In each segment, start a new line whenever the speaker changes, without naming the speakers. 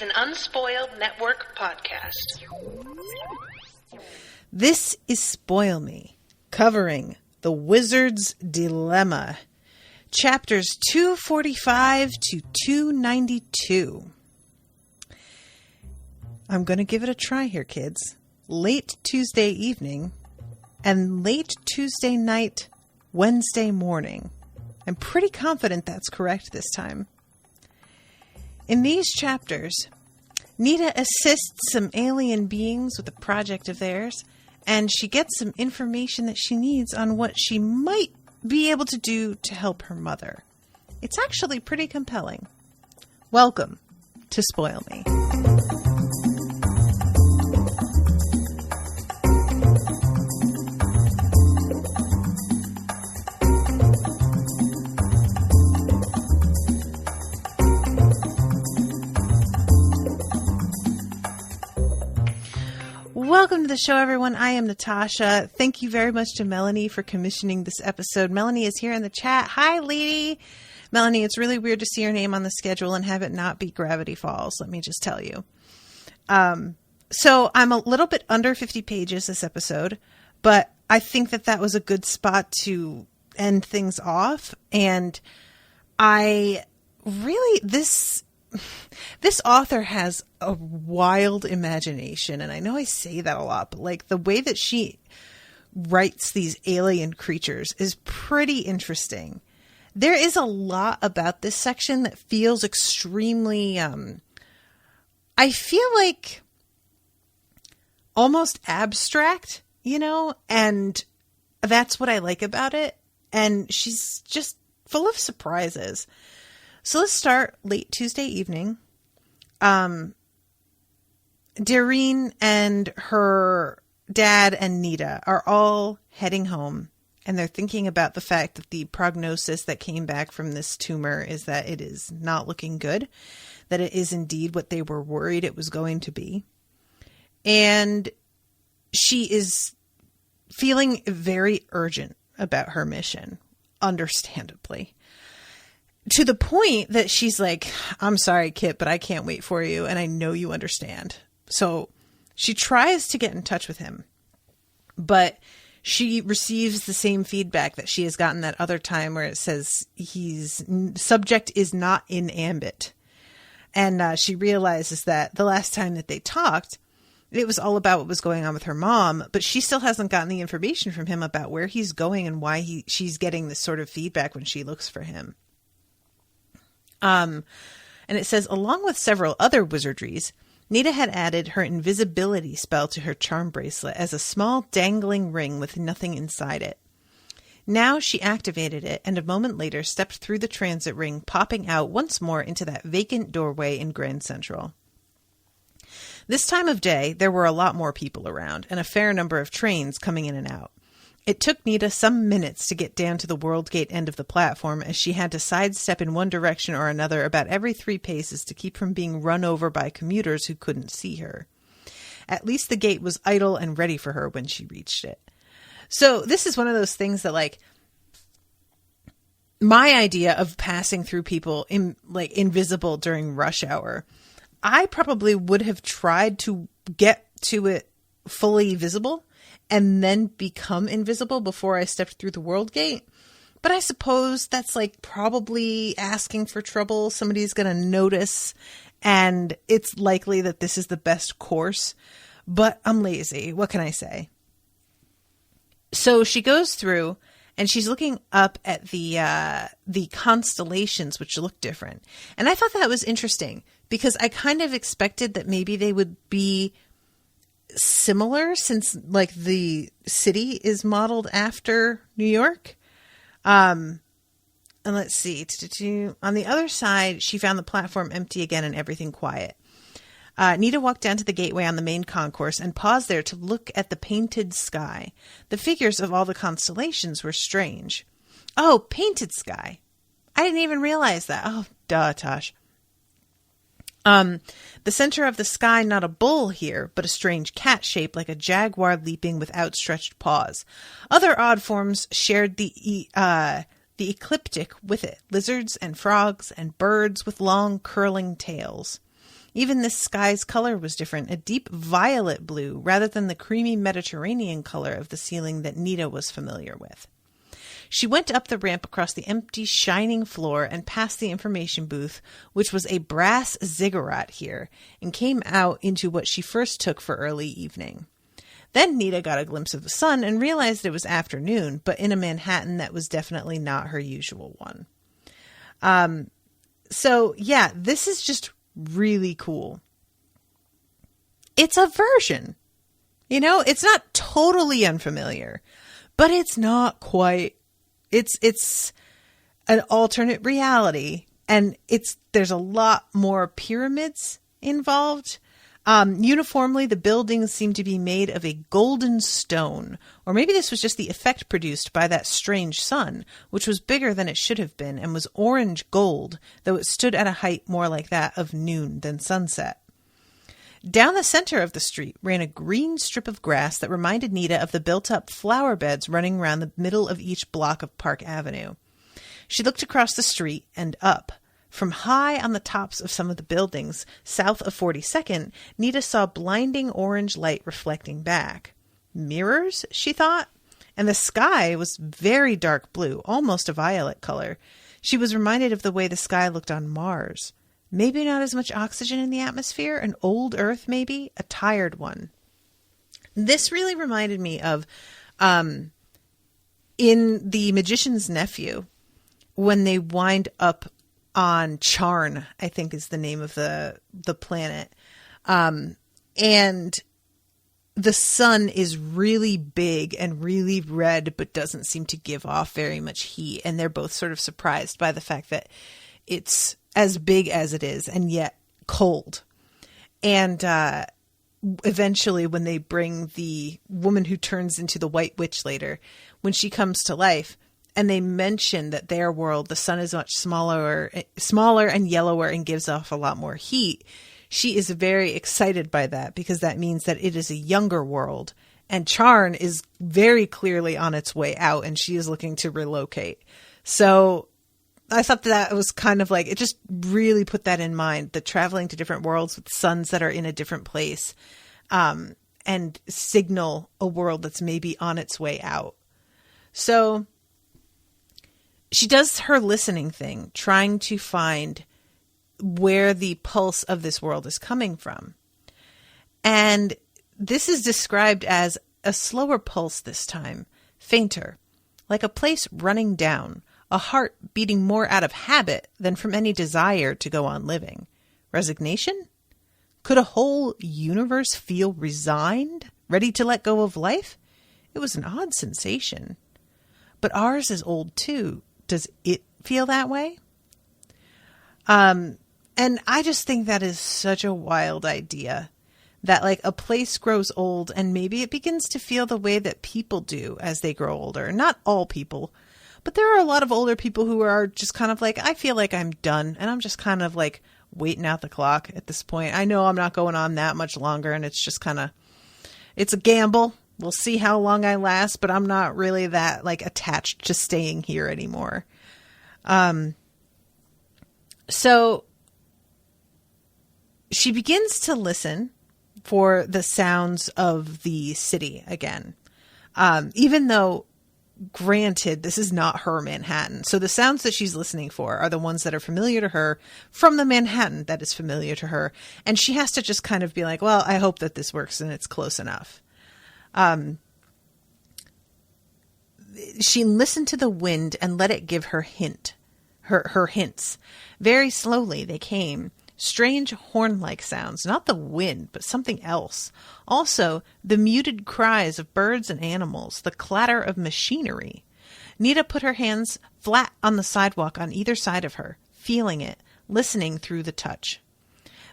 an Unspoiled Network podcast.
This is Spoil Me, covering The Wizard's Dilemma, chapters 245 to 292. I'm going to give it a try here, kids. Late Tuesday evening and late Tuesday night, Wednesday morning. I'm pretty confident that's correct this time. In these chapters, Nita assists some alien beings with a project of theirs, and she gets some information that she needs on what she might be able to do to help her mother. It's actually pretty compelling. Welcome to Spoil Me. Welcome to the show, everyone. I am Natasha. Thank you very much to Melanie for commissioning this episode. Melanie is here in the chat. Hi, lady. Melanie, it's really weird to see your name on the schedule and have it not be Gravity Falls, let me just tell you. So I'm a little bit under 50 pages this episode, but I think that was a good spot to end things off. And this author has a wild imagination, and I know I say that a lot, but like the way that she writes these alien creatures is pretty interesting. There is a lot about this section that feels extremely, I feel like almost abstract, and that's what I like about it. And she's just full of surprises. So let's start late Tuesday evening. Dareen and her dad and Nita are all heading home, and they're thinking about the fact that the prognosis that came back from this tumor is that it is not looking good, that it is indeed what they were worried it was going to be. And she is feeling very urgent about her mission, understandably. To the point that she's like, I'm sorry, Kit, but I can't wait for you. And I know you understand. So she tries to get in touch with him, but she receives the same feedback that she has gotten that other time where it says subject is not in ambit. And she realizes that the last time that they talked, it was all about what was going on with her mom, but she still hasn't gotten the information from him about where he's going and why she's getting this sort of feedback when she looks for him. And it says, along with several other wizardries, Nita had added her invisibility spell to her charm bracelet as a small dangling ring with nothing inside it. Now she activated it, and a moment later stepped through the transit ring, popping out once more into that vacant doorway in Grand Central. This time of day, there were a lot more people around, and a fair number of trains coming in and out. It took Nita some minutes to get down to the World Gate end of the platform, as she had to sidestep in one direction or another about every 3 paces to keep from being run over by commuters who couldn't see her. At least the gate was idle and ready for her when she reached it. So this is one of those things that, like, my idea of passing through people invisible during rush hour, I probably would have tried to get to it fully visible and then become invisible before I stepped through the World Gate. But I suppose that's like probably asking for trouble. Somebody's going to notice, and it's likely that this is the best course. But I'm lazy. What can I say? So she goes through, and she's looking up at the constellations, which look different. And I thought that was interesting because I kind of expected that maybe they would be similar, since like the city is modeled after New York. And let's see, on the other side, she found the platform empty again and everything quiet. Nita walked down to the gateway on the main concourse and paused there to look at the painted sky. The figures of all the constellations were strange. Oh, painted sky. I didn't even realize that. Oh, duh, Tosh. The center of the sky, not a bull here, but a strange cat shape like a jaguar leaping with outstretched paws. Other odd forms shared the ecliptic with it, lizards and frogs and birds with long curling tails. Even the sky's color was different, a deep violet blue rather than the creamy Mediterranean color of the ceiling that Nita was familiar with. She went up the ramp across the empty, shining floor and past the information booth, which was a brass ziggurat here, and came out into what she first took for early evening. Then Nita got a glimpse of the sun and realized it was afternoon, but in a Manhattan that was definitely not her usual one. So yeah, this is just really cool. It's a version, it's not totally unfamiliar, but it's not quite, it's an alternate reality, and there's a lot more pyramids involved. Uniformly, the buildings seem to be made of a golden stone, or maybe this was just the effect produced by that strange sun, which was bigger than it should have been and was orange gold, though it stood at a height more like that of noon than sunset. Down the center of the street ran a green strip of grass that reminded Nita of the built-up flower beds running around the middle of each block of Park Avenue. She looked across the street and up. From high on the tops of some of the buildings, south of 42nd, Nita saw blinding orange light reflecting back. Mirrors, she thought? And the sky was very dark blue, almost a violet color. She was reminded of the way the sky looked on Mars. Maybe not as much oxygen in the atmosphere, an old Earth maybe, a tired one. This really reminded me of in The Magician's Nephew, when they wind up on Charn, I think is the name of the planet. And the sun is really big and really red, but doesn't seem to give off very much heat. And they're both sort of surprised by the fact that it's as big as it is and yet cold. And eventually when they bring the woman who turns into the White Witch later, when she comes to life, and they mention that their world, the sun is much smaller and yellower and gives off a lot more heat. She is very excited by that because that means that it is a younger world. And Charn is very clearly on its way out and she is looking to relocate. So I thought that was kind of like, it just really put that in mind, the traveling to different worlds with suns that are in a different place, and signal a world that's maybe on its way out. So she does her listening thing, trying to find where the pulse of this world is coming from. And this is described as a slower pulse this time, fainter, like a place running down, a heart beating more out of habit than from any desire to go on living. Resignation? Could a whole universe feel resigned, ready to let go of life? It was an odd sensation. But ours is old too. Does it feel that way? And I just think that is such a wild idea, that like a place grows old and maybe it begins to feel the way that people do as they grow older. Not all people, but there are a lot of older people who are just kind of like, I feel like I'm done and I'm just kind of like waiting out the clock at this point. I know I'm not going on that much longer and it's just kind of, it's a gamble. We'll see how long I last, but I'm not really that like attached to staying here anymore. So she begins to listen for the sounds of the city again. Even though, granted, this is not her Manhattan. So the sounds that she's listening for are the ones that are familiar to her from the Manhattan that is familiar to her. And she has to just kind of be like, well, I hope that this works and it's close enough. She listened to the wind and let it give her her hints. Very slowly they came. Strange horn-like sounds, not the wind, but something else. Also, the muted cries of birds and animals, the clatter of machinery. Nita put her hands flat on the sidewalk on either side of her, feeling it, listening through the touch.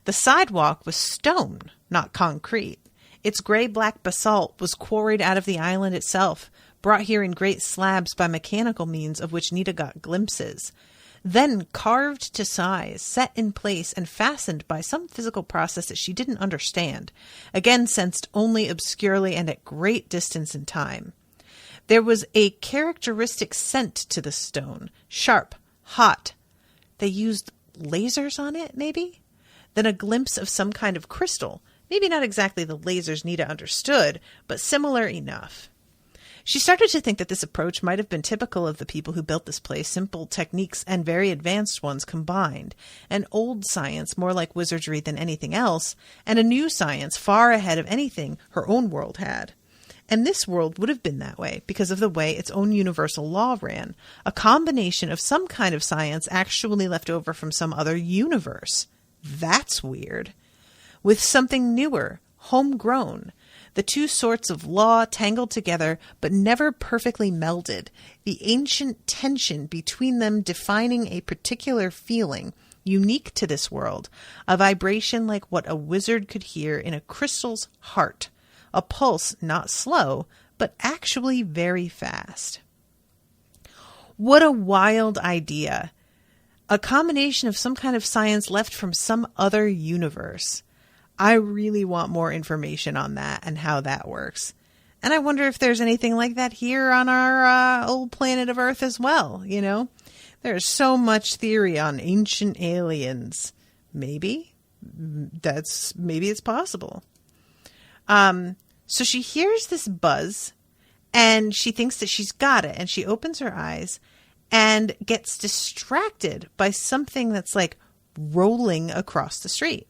The sidewalk was stone, not concrete. Its gray-black basalt was quarried out of the island itself, brought here in great slabs by mechanical means of which Nita got glimpses. Then carved to size, set in place, and fastened by some physical process that she didn't understand, again sensed only obscurely and at great distance in time. There was a characteristic scent to the stone, sharp, hot. They used lasers on it, maybe? then a glimpse of some kind of crystal. Maybe not exactly the lasers Nita understood, but similar enough. She started to think that this approach might have been typical of the people who built this place, simple techniques and very advanced ones combined, an old science more like wizardry than anything else, and a new science far ahead of anything her own world had. And this world would have been that way because of the way its own universal law ran, a combination of some kind of science actually left over from some other universe. That's weird. With something newer, homegrown, the two sorts of law tangled together but never perfectly melded, the ancient tension between them defining a particular feeling, unique to this world, a vibration like what a wizard could hear in a crystal's heart, a pulse not slow, but actually very fast. What a wild idea! A combination of some kind of science left from some other universe. I really want more information on that and how that works. And I wonder if there's anything like that here on our old planet of Earth as well, you know? There's so much theory on ancient aliens. Maybe it's possible. So she hears this buzz and she thinks that she's got it, and she opens her eyes and gets distracted by something that's like rolling across the street.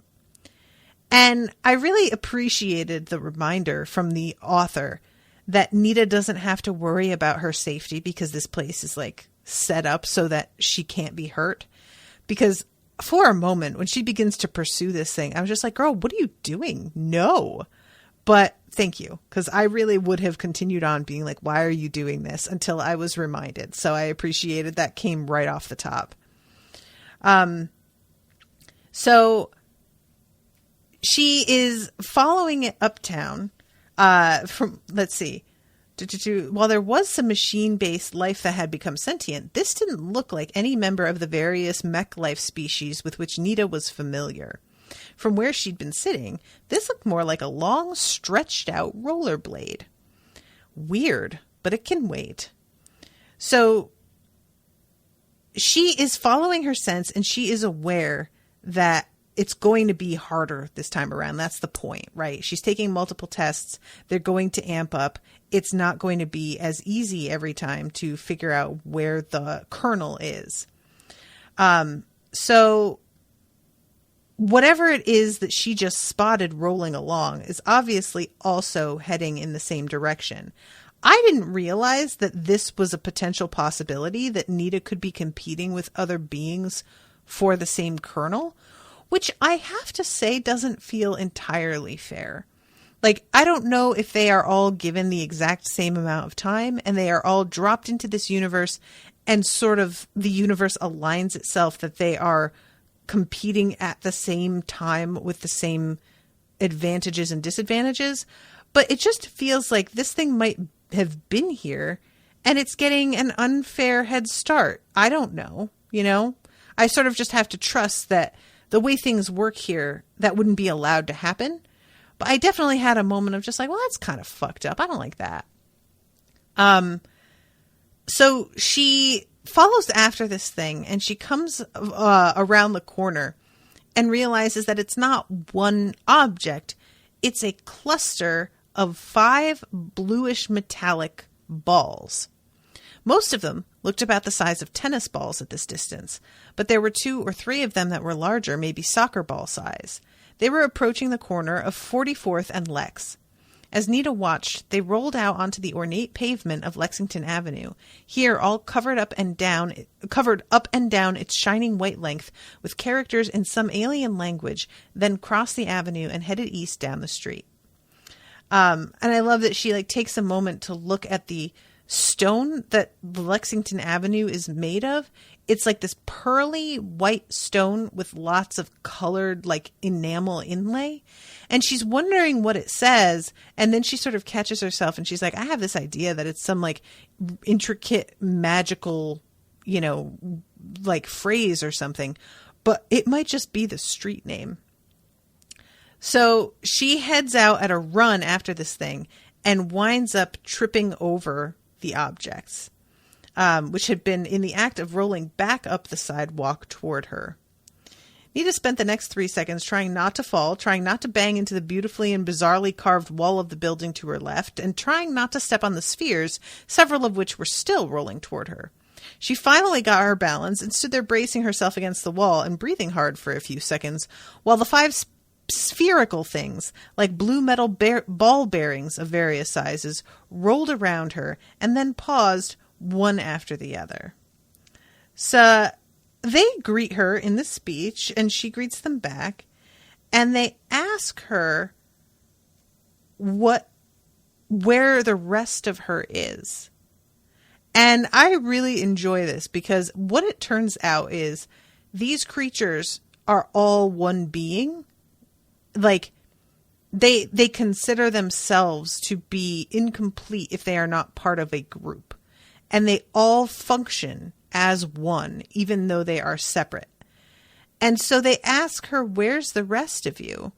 And I really appreciated the reminder from the author that Nita doesn't have to worry about her safety because this place is like set up so that she can't be hurt. Because for a moment, when she begins to pursue this thing, I was just like, girl, what are you doing? No. But thank you, because I really would have continued on being like, why are you doing this? Until I was reminded. So I appreciated that came right off the top. So she is following it uptown from, let's see, while there was some machine-based life that had become sentient, this didn't look like any member of the various mech life species with which Nita was familiar. From where she'd been sitting, this looked more like a long, stretched-out rollerblade. Weird, but it can wait. So she is following her sense, and she is aware that it's going to be harder this time around. That's the point, right? She's taking multiple tests. They're going to amp up. It's not going to be as easy every time to figure out where the kernel is. So whatever it is that she just spotted rolling along is obviously also heading in the same direction. I didn't realize that this was a potential possibility, that Nita could be competing with other beings for the same kernel, which I have to say doesn't feel entirely fair. Like, I don't know if they are all given the exact same amount of time and they are all dropped into this universe and sort of the universe aligns itself that they are competing at the same time with the same advantages and disadvantages. But it just feels like this thing might have been here and it's getting an unfair head start. I don't know, you know? I sort of just have to trust that the way things work here, that wouldn't be allowed to happen. But I definitely had a moment of just like, well, that's kind of fucked up. I don't like that. So she follows after this thing and she comes around the corner and realizes that it's not one object. It's a cluster of 5 bluish metallic balls. Most of them looked about the size of tennis balls at this distance, but there were 2 or 3 of them that were larger, maybe soccer ball size. They were approaching the corner of 44th and Lex. As Nita watched, they rolled out onto the ornate pavement of Lexington Avenue, here all covered up and down its shining white length with characters in some alien language, then crossed the avenue and headed east down the street. And I love that she takes a moment to look at the stone that Lexington Avenue is made of. It's like this pearly white stone with lots of colored enamel inlay. And she's wondering what it says. And then she sort of catches herself and she's like, I have this idea that it's some intricate magical, phrase or something, but it might just be the street name. So she heads out at a run after this thing and winds up tripping over the objects, which had been in the act of rolling back up the sidewalk toward her. Nita spent the next 3 seconds trying not to fall, trying not to bang into the beautifully and bizarrely carved wall of the building to her left, and trying not to step on the spheres, several of which were still rolling toward her. She finally got her balance and stood there bracing herself against the wall and breathing hard for a few seconds, while the 5 spherical things, like blue metal ball bearings of various sizes, rolled around her and then paused one after the other. So they greet her in the speech, and she greets them back, and they ask her where the rest of her is. And I really enjoy this because what it turns out is these creatures are all one being. Like, they consider themselves to be incomplete if they are not part of a group. And they all function as one, even though they are separate. And so they ask her, where's the rest of you?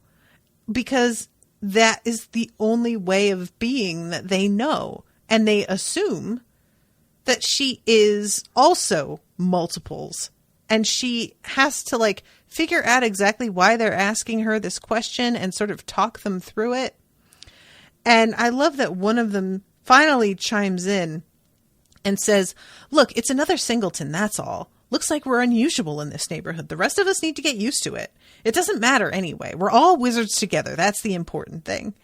Because that is the only way of being that they know. And they assume that she is also multiples. And she has to, like, figure out exactly why they're asking her this question and sort of talk them through it. And I love that one of them finally chimes in and says, look, it's another singleton, that's all. Looks like we're unusual in this neighborhood. The rest of us need to get used to it. It doesn't matter anyway. We're all wizards together. That's the important thing.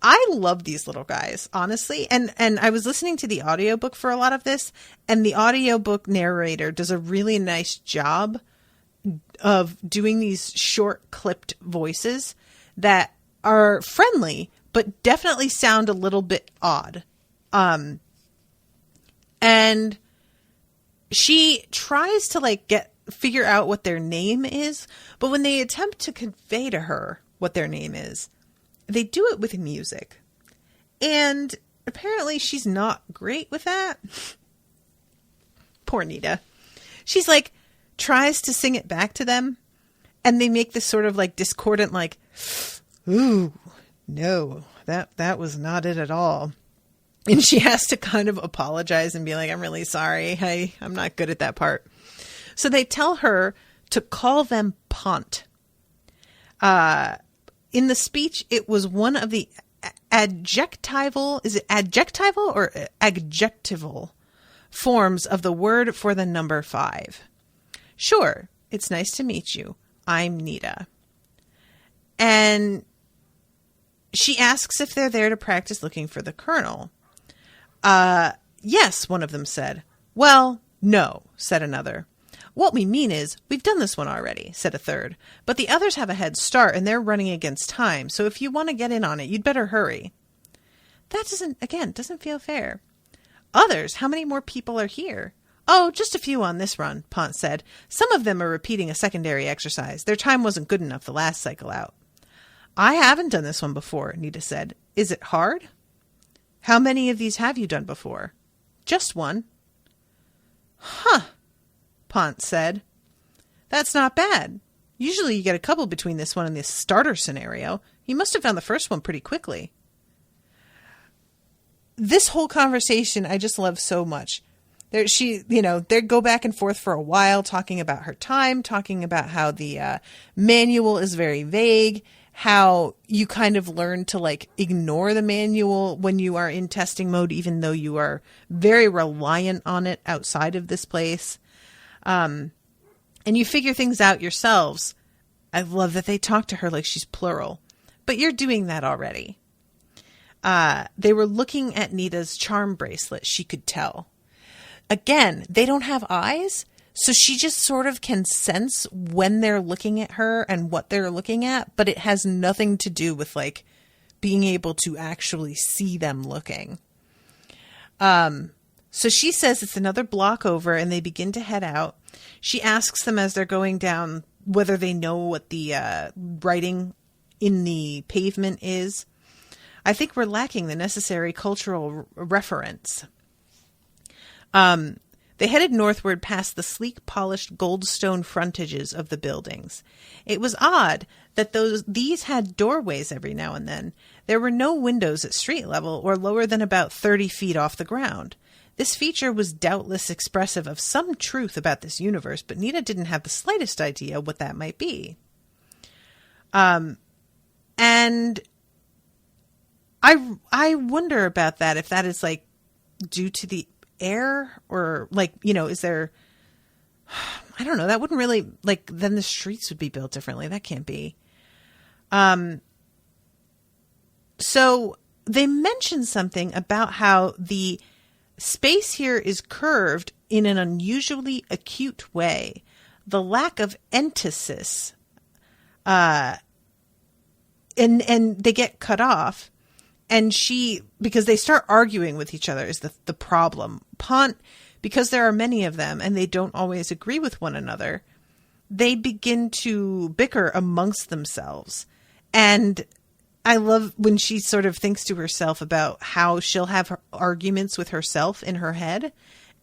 I love these little guys, honestly. And I was listening to the audiobook for a lot of this, and the audiobook narrator does a really nice job of doing these short clipped voices that are friendly, but definitely sound a little bit odd. And she tries to figure out what their name is, but when they attempt to convey to her what their name is, they do it with music. And apparently she's not great with that. Poor Nita. She's tries to sing it back to them, and they make this sort of discordant, ooh, no, that was not it at all. And she has to kind of apologize and be like, I'm really sorry. I'm not good at that part. So they tell her to call them Pont. In the speech, it was one of the adjectival, is it adjectival or adjectival forms of the word for the number 5. Sure, it's nice to meet you. I'm Nita. And she asks if they're there to practice looking for the colonel. Yes, one of them said. Well, no, said another. What we mean is, we've done this one already, said a third. But the others have a head start and they're running against time, so if you want to get in on it, you'd better hurry. That doesn't feel fair. Others, how many more people are here? Oh, just a few on this run, Pont said. Some of them are repeating a secondary exercise. Their time wasn't good enough the last cycle out. I haven't done this one before, Nita said. Is it hard? How many of these have you done before? Just one. Huh, Pont said. That's not bad. Usually you get a couple between this one and the starter scenario. You must have found the first one pretty quickly. This whole conversation I just love so much. They go back and forth for a while talking about her time, talking about how the manual is very vague, how you kind of learn to ignore the manual when you are in testing mode, even though you are very reliant on it outside of this place. And you figure things out yourselves. I love that they talk to her like she's plural, but you're doing that already. They were looking at Nita's charm bracelet, she could tell. Again, they don't have eyes, so she just sort of can sense when they're looking at her and what they're looking at, but it has nothing to do with being able to actually see them looking. So she says it's another block over and they begin to head out. She asks them as they're going down whether they know what the writing in the pavement is. I think we're lacking the necessary cultural reference. They headed northward past the sleek, polished goldstone frontages of the buildings. It was odd that these had doorways every now and then. There were no windows at street level or lower than about 30 feet off the ground. This feature was doubtless expressive of some truth about this universe, but Nita didn't have the slightest idea what that might be. And I wonder about that, if that is like due to the air, or like, is there, I don't know, that wouldn't really, like, then the streets would be built differently. That can't be. So they mentioned something about how the space here is curved in an unusually acute way. The lack of entasis, and they get cut off, and because they start arguing with each other is the problem. Pont, because there are many of them and they don't always agree with one another, they begin to bicker amongst themselves. And I love when she sort of thinks to herself about how she'll have her arguments with herself in her head.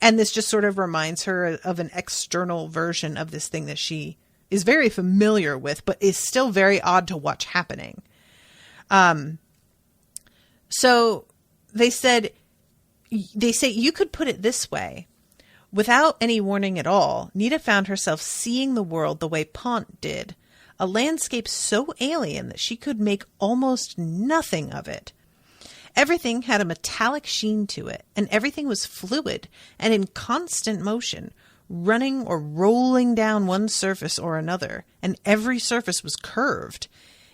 And this just sort of reminds her of an external version of this thing that she is very familiar with, but is still very odd to watch happening. So they say you could put it this way. Without any warning at all, Nita found herself seeing the world the way Pont did. A landscape so alien that she could make almost nothing of it. Everything had a metallic sheen to it, and everything was fluid and in constant motion, running or rolling down one surface or another, and every surface was curved.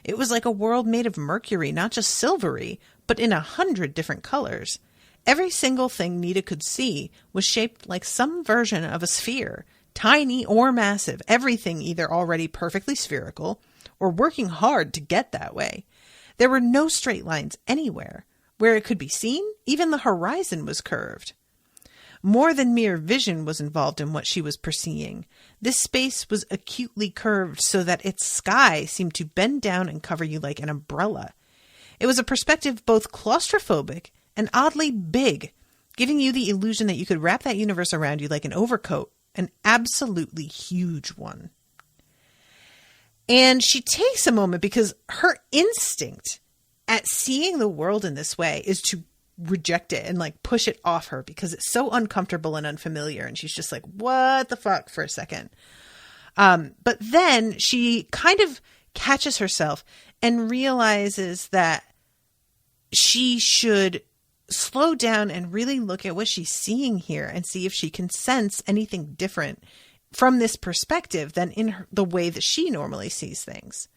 It was like a world made of mercury, not just silvery, but in 100 different colors. Every single thing Nita could see was shaped like some version of a sphere, tiny or massive, everything either already perfectly spherical or working hard to get that way. There were no straight lines anywhere. Where it could be seen, even the horizon was curved. More than mere vision was involved in what she was perceiving. This space was acutely curved so that its sky seemed to bend down and cover you like an umbrella. It was a perspective both claustrophobic and oddly big, giving you the illusion that you could wrap that universe around you like an overcoat, an absolutely huge one. And she takes a moment because her instinct at seeing the world in this way is to reject it and like push it off her because it's so uncomfortable and unfamiliar. And she's just like, what the fuck, for a second. But then she kind of catches herself and realizes that she should slow down and really look at what she's seeing here and see if she can sense anything different from this perspective than in the way that she normally sees things.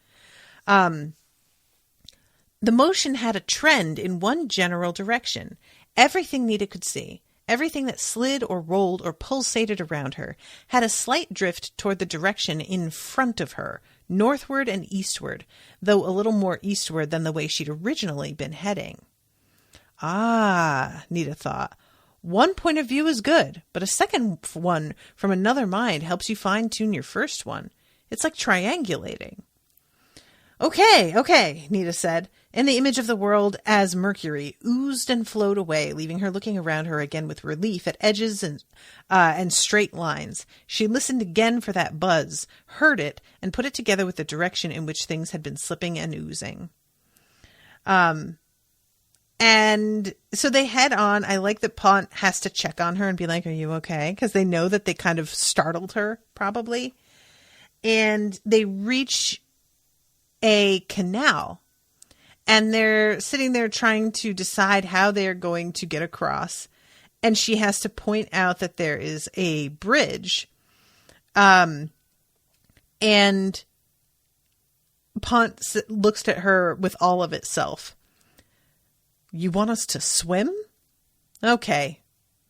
The motion had a trend in one general direction. Everything Nita could see, everything that slid or rolled or pulsated around her, had a slight drift toward the direction in front of her, northward and eastward, though a little more eastward than the way she'd originally been heading. Ah, Nita thought. One point of view is good, but a second one from another mind helps you fine-tune your first one. It's like triangulating. Okay, Nita said, and the image of the world as Mercury oozed and flowed away, leaving her looking around her again with relief at edges and straight lines. She listened again for that buzz, heard it, and put it together with the direction in which things had been slipping and oozing. And so they head on. I like that Pont has to check on her and be like, are you okay? Because they know that they kind of startled her, probably. And they reach a canal. And they're sitting there trying to decide how they're going to get across. And she has to point out that there is a bridge. And Pont looks at her with all of itself. You want us to swim? Okay,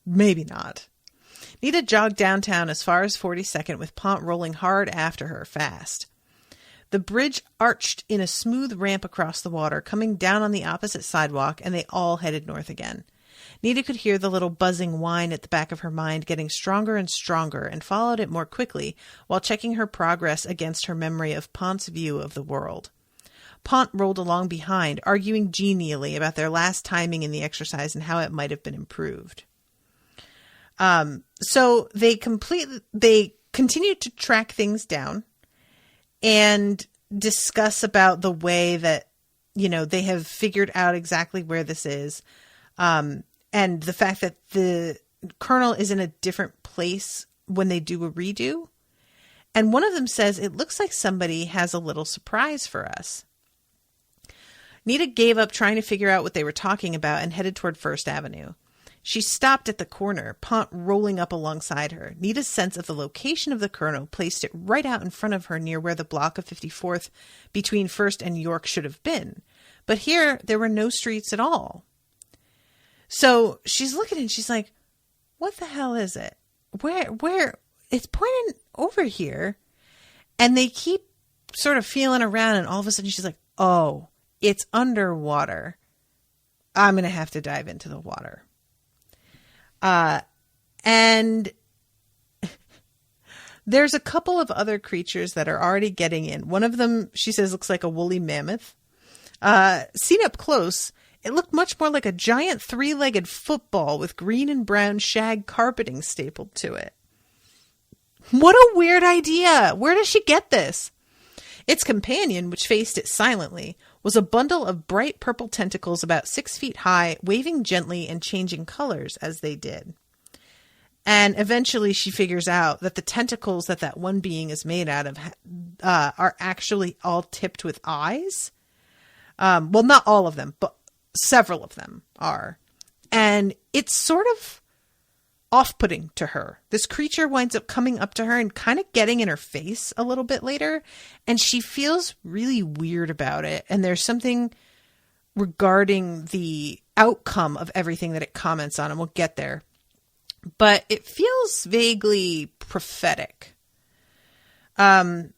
maybe not. Nita jogged downtown as far as 42nd with Pont rolling hard after her, fast. The bridge arched in a smooth ramp across the water, coming down on the opposite sidewalk, and they all headed north again. Nita could hear the little buzzing whine at the back of her mind getting stronger and stronger, and followed it more quickly while checking her progress against her memory of Pont's view of the world. Pont rolled along behind, arguing genially about their last timing in the exercise and how it might have been improved. So they continue to track things down and discuss about the way that, they have figured out exactly where this is. And the fact that Colonel is in a different place when they do a redo. And one of them says, it looks like somebody has a little surprise for us. Nita gave up trying to figure out what they were talking about and headed toward First Avenue. She stopped at the corner, Pont rolling up alongside her. Nita's sense of the location of the Colonel placed it right out in front of her near where the block of 54th between First and York should have been. But here, there were no streets at all. So she's looking and she's like, what the hell is it? Where? It's pointing over here. And they keep sort of feeling around, and all of a sudden she's like, oh, it's underwater. I'm going to have to dive into the water. And there's a couple of other creatures that are already getting in. One of them, she says, looks like a woolly mammoth. Seen up close, it looked much more like a giant 3-legged football with green and brown shag carpeting stapled to it. What a weird idea. Where does she get this? Its companion, which faced it silently, was a bundle of bright purple tentacles about 6 feet high, waving gently and changing colors as they did. And eventually she figures out that the tentacles that one being is made out of are actually all tipped with eyes. Well, not all of them, but several of them are. And it's sort of off-putting to her. This creature winds up coming up to her and kind of getting in her face a little bit later, and she feels really weird about it. And there's something regarding the outcome of everything that it comments on, and we'll get there. But it feels vaguely prophetic. So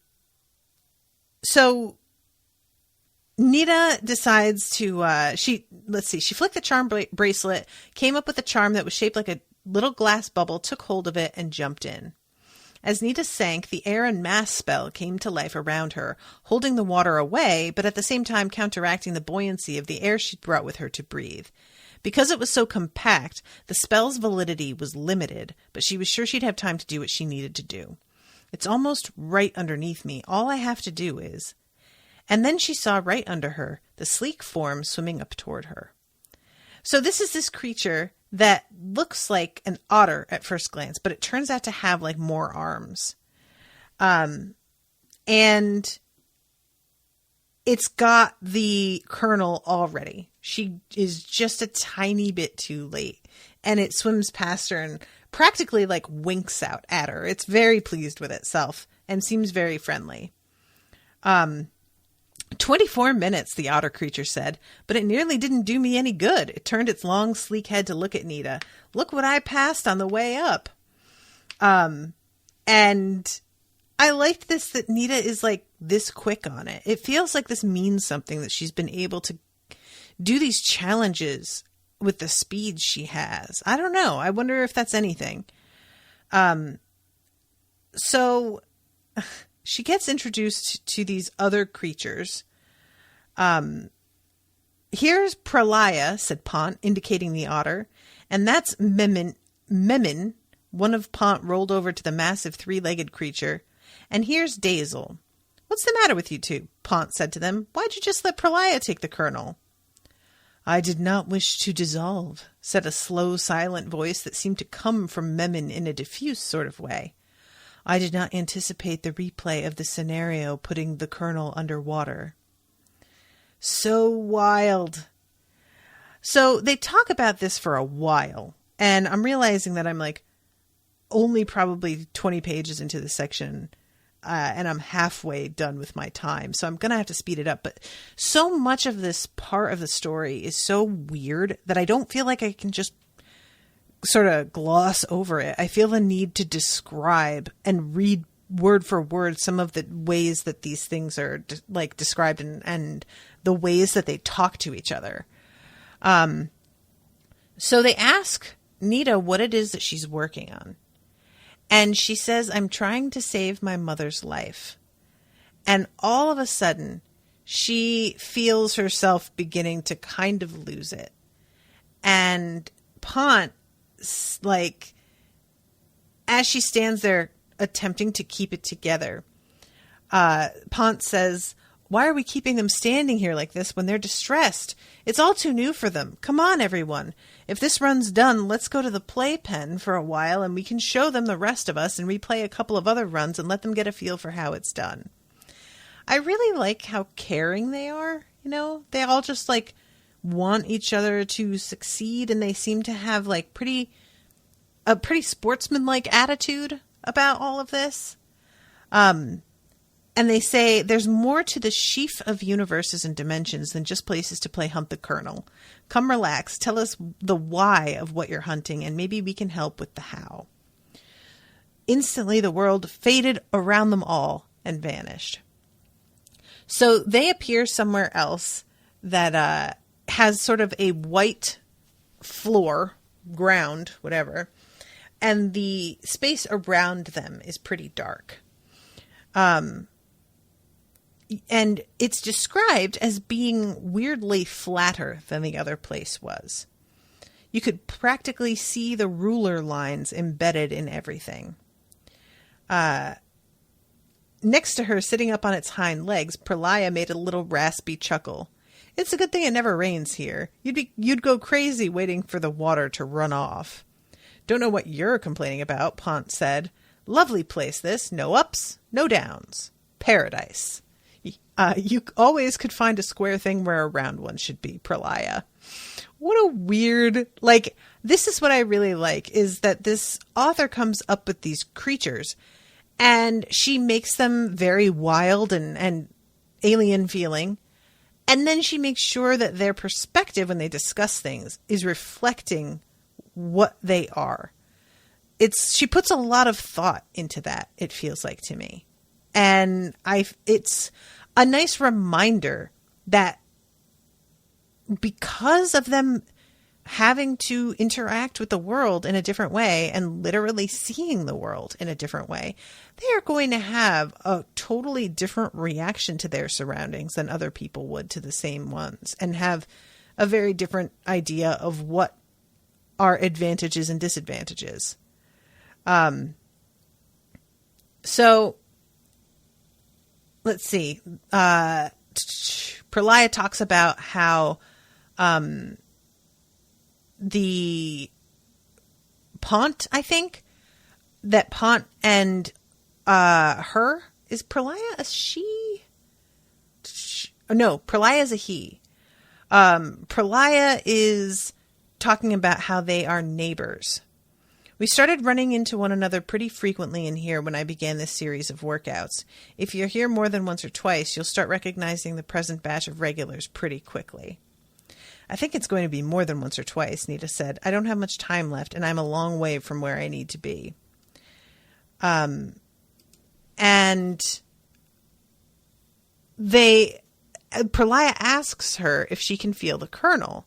Nita decides to, she flicked the charm bracelet, came up with a charm that was shaped like a little glass bubble, took hold of it, and jumped in. As Nita sank, the air and mass spell came to life around her, holding the water away, but at the same time counteracting the buoyancy of the air she'd brought with her to breathe. Because it was so compact, the spell's validity was limited, but she was sure she'd have time to do what she needed to do. It's almost right underneath me. All I have to do is... And then she saw right under her the sleek form swimming up toward her. So this is this creature that looks like an otter at first glance, but it turns out to have like more arms. And it's got the Colonel already. She is just a tiny bit too late, and it swims past her and practically like winks out at her. It's very pleased with itself and seems very friendly. 24 minutes, the otter creature said, but it nearly didn't do me any good. It turned its long, sleek head to look at Nita. Look what I passed on the way up. And I liked this, that Nita is like this quick on it. It feels like this means something, that she's been able to do these challenges with the speed she has. I don't know. I wonder if that's anything. So she gets introduced to these other creatures. Here's Pralaya, said Pont, indicating the otter. And that's Memin. One of Pont rolled over to the massive 3-legged creature. And here's Dazel. What's the matter with you two? Pont said to them. Why'd you just let Pralaya take the Colonel? I did not wish to dissolve, said a slow, silent voice that seemed to come from Memin in a diffuse sort of way. I did not anticipate the replay of the scenario putting the Colonel underwater. So wild. So they talk about this for a while, and I'm realizing that I'm like only probably 20 pages into the section, and I'm halfway done with my time, so I'm going to have to speed it up. But so much of this part of the story is so weird that I don't feel like I can just sort of gloss over it. I feel the need to describe and read word for word some of the ways that these things are like described and the ways that they talk to each other. So they ask Nita what it is that she's working on. And she says, I'm trying to save my mother's life. And all of a sudden, she feels herself beginning to kind of lose it. And Pont, like, as she stands there attempting to keep it together, Pont says, Why are we keeping them standing here like this when they're distressed? It's all too new for them. Come on, everyone. If this run's done, let's go to the playpen for a while and we can show them the rest of us and replay a couple of other runs and let them get a feel for how it's done. I really like how caring they are. You know, they all just like want each other to succeed, and they seem to have like a pretty sportsmanlike attitude about all of this. And they say there's more to the sheaf of universes and dimensions than just places to play hunt the kernel. Come relax, tell us the why of what you're hunting, and maybe we can help with the how. Instantly, the world faded around them all and vanished. So they appear somewhere else that has sort of a white floor, ground, whatever, and the space around them is pretty dark. And it's described as being weirdly flatter than the other place was. You could practically see the ruler lines embedded in everything. Next to her, sitting up on its hind legs, Pralaya made a little raspy chuckle. It's a good thing it never rains here. You'd go crazy waiting for the water to run off. Don't know what you're complaining about, Pont said. Lovely place this. No ups, no downs. Paradise. You always could find a square thing where a round one should be, Pralaya. What a weird, like, this is what I really like, is that this author comes up with these creatures and she makes them very wild and alien feeling. And then she makes sure that their perspective when they discuss things is reflecting what they are. She puts a lot of thought into that, it feels like to me. And it's a nice reminder that because of them having to interact with the world in a different way and literally seeing the world in a different way, they are going to have a totally different reaction to their surroundings than other people would to the same ones, and have a very different idea of what are advantages and disadvantages. So let's see. Pralaya talks about how the Pont, I think, that Pont and her, is Pralaya a she? No, Pralaya is a he. Pralaya is talking about how they are neighbors. We started running into one another pretty frequently in here when I began this series of workouts. If you're here more than once or twice, you'll start recognizing the present batch of regulars pretty quickly. I think it's going to be more than once or twice, Nita said. I don't have much time left, and I'm a long way from where I need to be. And Pralaya asks her if she can feel the kernel.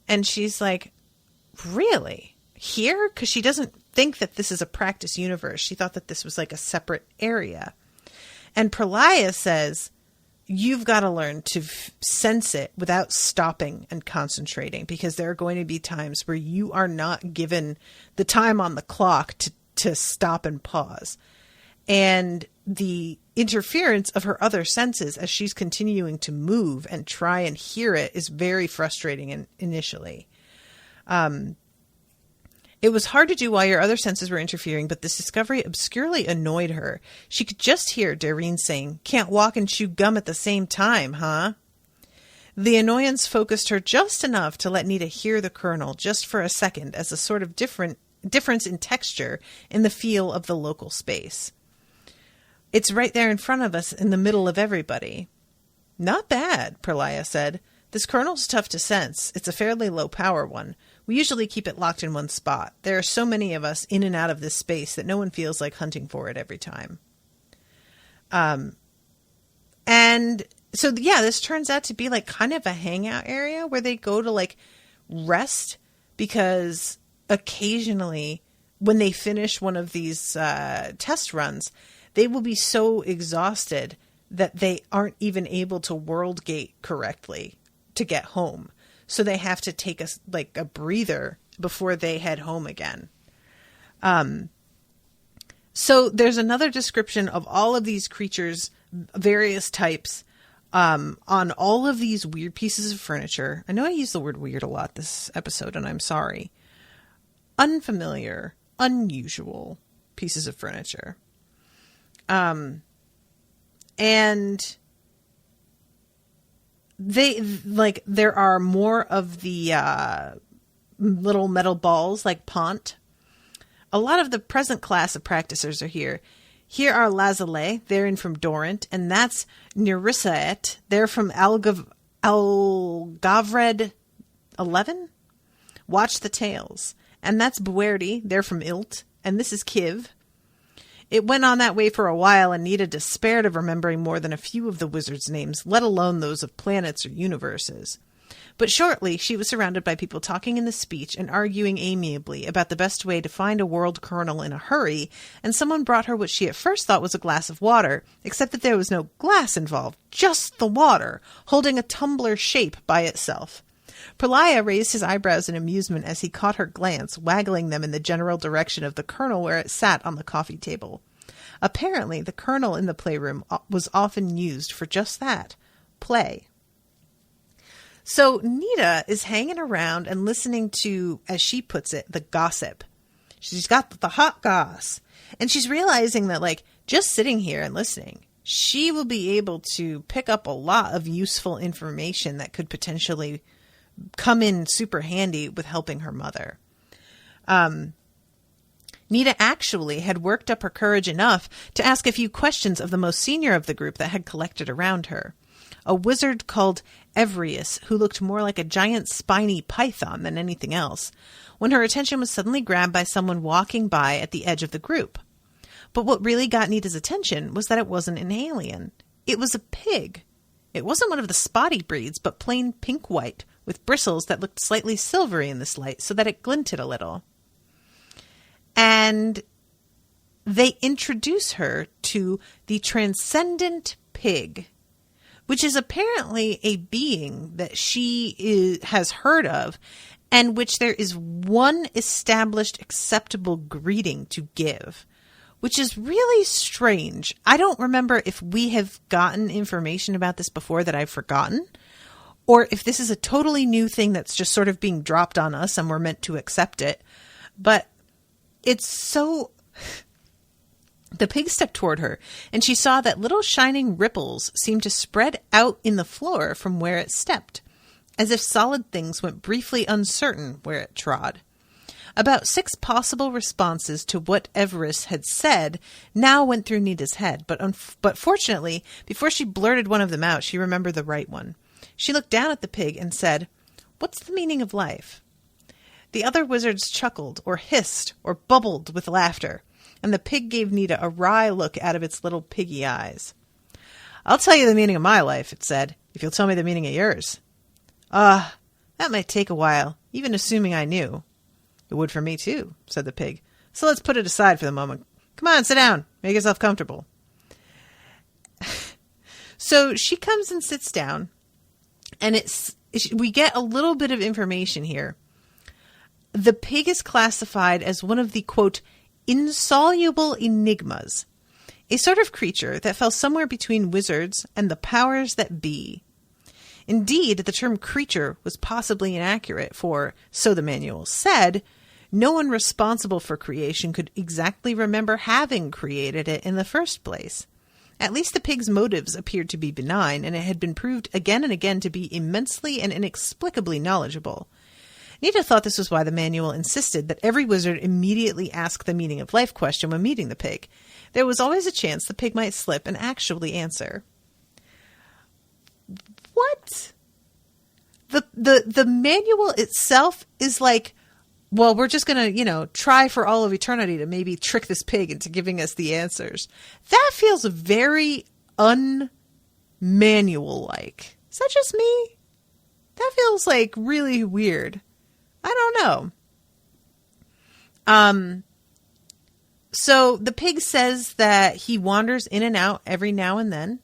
And she's like, really? Here? Because she doesn't think that this is a practice universe. She thought that this was like a separate area. And Pralaya says, you've got to learn to sense it without stopping and concentrating, because there are going to be times where you are not given the time on the clock to stop and pause. And the interference of her other senses as she's continuing to move and try and hear it is very frustrating initially. It was hard to do while your other senses were interfering, but this discovery obscurely annoyed her. She could just hear Doreen saying, "Can't walk and chew gum at the same time, huh?" The annoyance focused her just enough to let Nita hear the kernel just for a second as a sort of difference in texture in the feel of the local space. It's right there in front of us in the middle of everybody. Not bad, Pralaya said. This kernel's tough to sense. It's a fairly low power one. We usually keep it locked in one spot. There are so many of us in and out of this space that no one feels like hunting for it every time. And so, yeah, this turns out to be like kind of a hangout area where they go to like rest, because occasionally when they finish one of these test runs, they will be so exhausted that they aren't even able to world gate correctly to get home. So they have to take a breather before they head home again. So there's another description of all of these creatures, various types, on all of these weird pieces of furniture. I know I use the word weird a lot this episode, and I'm sorry. Unfamiliar, unusual pieces of furniture. And there are more of the little metal balls like Pont. A lot of the present class of practicers are here. Here are Lazale, they're in from Dorant, and that's Nerissaet, they're from Algavred 11. Watch the Tales. And that's Buerdi, they're from Ilt, and this is Kiv. It went on that way for a while, and Nita despaired of remembering more than a few of the wizards' names, let alone those of planets or universes. But shortly, she was surrounded by people talking in the speech and arguing amiably about the best way to find a world kernel in a hurry, and someone brought her what she at first thought was a glass of water, except that there was no glass involved, just the water, holding a tumbler shape by itself. Pralaya raised his eyebrows in amusement as he caught her glance, waggling them in the general direction of the kernel where it sat on the coffee table. Apparently, the kernel in the playroom was often used for just that, play. So Nita is hanging around and listening to, as she puts it, the gossip. She's got the hot goss. And she's realizing that, like, just sitting here and listening, she will be able to pick up a lot of useful information that could potentially come in super handy with helping her mother. Nita actually had worked up her courage enough to ask a few questions of the most senior of the group that had collected around her. A wizard called Evrius, who looked more like a giant spiny python than anything else, when her attention was suddenly grabbed by someone walking by at the edge of the group. But what really got Nita's attention was that it wasn't an alien. It was a pig. It wasn't one of the spotty breeds, but plain pink-white, with bristles that looked slightly silvery in this light so that it glinted a little. And they introduce her to the Transcendent Pig, which is apparently a being that she has heard of, and which there is one established acceptable greeting to give, which is really strange. I don't remember if we have gotten information about this before that I've forgotten, or if this is a totally new thing that's just sort of being dropped on us and we're meant to accept it. But it's so... The pig stepped toward her, and she saw that little shining ripples seemed to spread out in the floor from where it stepped, as if solid things went briefly uncertain where it trod. About 6 possible responses to what Everest had said now went through Nita's head, but fortunately, before she blurted one of them out, she remembered the right one. She looked down at the pig and said, "What's the meaning of life?" The other wizards chuckled, or hissed, or bubbled with laughter, and the pig gave Nita a wry look out of its little piggy eyes. "I'll tell you the meaning of my life," it said, "if you'll tell me the meaning of yours." That might take a while, even assuming I knew." "It would for me, too," said the pig. "So let's put it aside for the moment. Come on, sit down. Make yourself comfortable." So she comes and sits down, and we get a little bit of information here. The pig is classified as one of the, quote, insoluble enigmas, a sort of creature that fell somewhere between wizards and the powers that be. Indeed, the term creature was possibly inaccurate, for, so the manual said, no one responsible for creation could exactly remember having created it in the first place. At least the pig's motives appeared to be benign, and it had been proved again and again to be immensely and inexplicably knowledgeable. Nita thought this was why the manual insisted that every wizard immediately ask the meaning of life question when meeting the pig. There was always a chance the pig might slip and actually answer. What? The manual itself is like, well, we're just going to, try for all of eternity to maybe trick this pig into giving us the answers. That feels very un-manual-like. Is that just me? That feels like really weird. I don't know. So the pig says that he wanders in and out every now and then.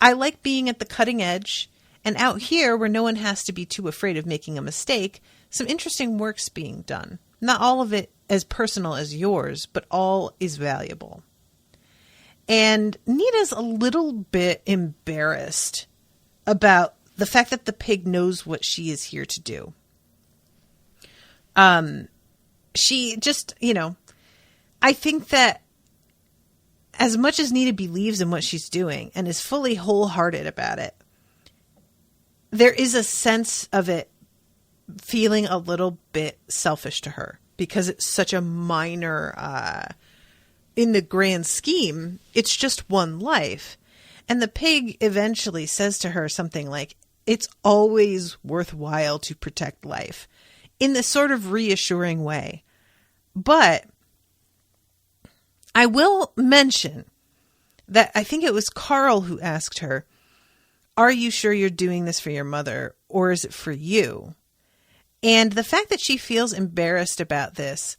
"I like being at the cutting edge, and out here where no one has to be too afraid of making a mistake, some interesting work's being done. Not all of it as personal as yours, but all is valuable." And Nita's a little bit embarrassed about the fact that the pig knows what she is here to do. She just, I think that as much as Nita believes in what she's doing and is fully wholehearted about it, there is a sense of it feeling a little bit selfish to her because it's such a minor, in the grand scheme, it's just one life. And the pig eventually says to her something like, it's always worthwhile to protect life, in this sort of reassuring way. But I will mention that I think it was Carl who asked her, are you sure you're doing this for your mother, or is it for you? And the fact that she feels embarrassed about this,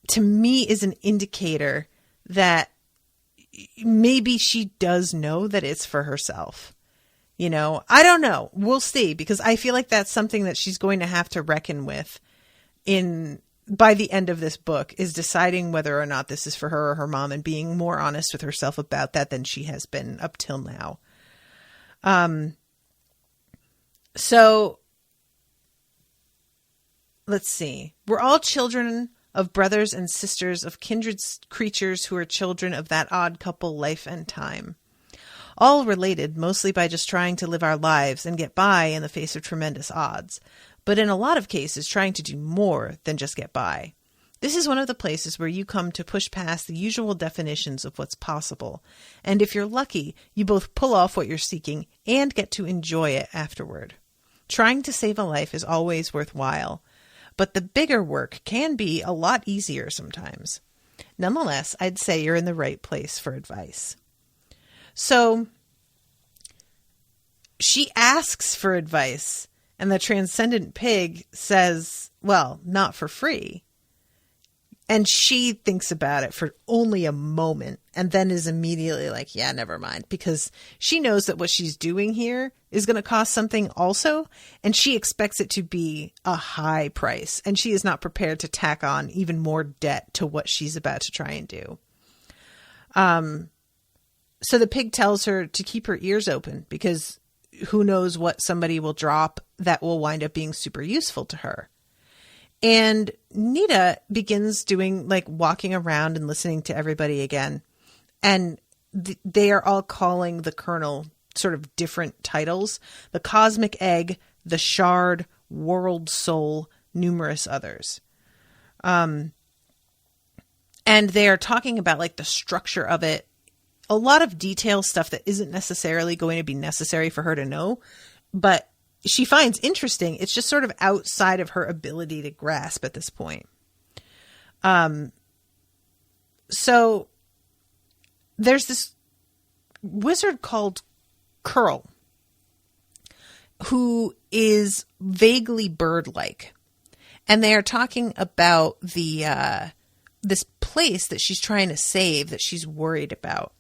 to me, is an indicator that maybe she does know that it's for herself. I don't know. We'll see, because I feel like that's something that she's going to have to reckon with by the end of this book, is deciding whether or not this is for her or her mom, and being more honest with herself about that than she has been up till now. So let's see. We're all children of brothers and sisters of kindred creatures who are children of that odd couple, life and time. All related, mostly by just trying to live our lives and get by in the face of tremendous odds, but in a lot of cases trying to do more than just get by. This is one of the places where you come to push past the usual definitions of what's possible, and if you're lucky, you both pull off what you're seeking and get to enjoy it afterward. Trying to save a life is always worthwhile, but the bigger work can be a lot easier sometimes. Nonetheless, I'd say you're in the right place for advice. So she asks for advice, and the transcendent pig says, well, not for free. And she thinks about it for only a moment and then is immediately like, yeah, never mind, because she knows that what she's doing here is going to cost something also, and she expects it to be a high price, and she is not prepared to tack on even more debt to what she's about to try and do. So the pig tells her to keep her ears open, because who knows what somebody will drop that will wind up being super useful to her. And Nita begins doing walking around and listening to everybody again. And they are all calling the Colonel sort of different titles: the Cosmic Egg, the Shard, World Soul, numerous others. And they are talking about the structure of it. A lot of detail stuff that isn't necessarily going to be necessary for her to know, but she finds interesting. It's just sort of outside of her ability to grasp at this point. So there's this wizard called Curl, who is vaguely bird-like. And they are talking about this place that she's trying to save, that she's worried about.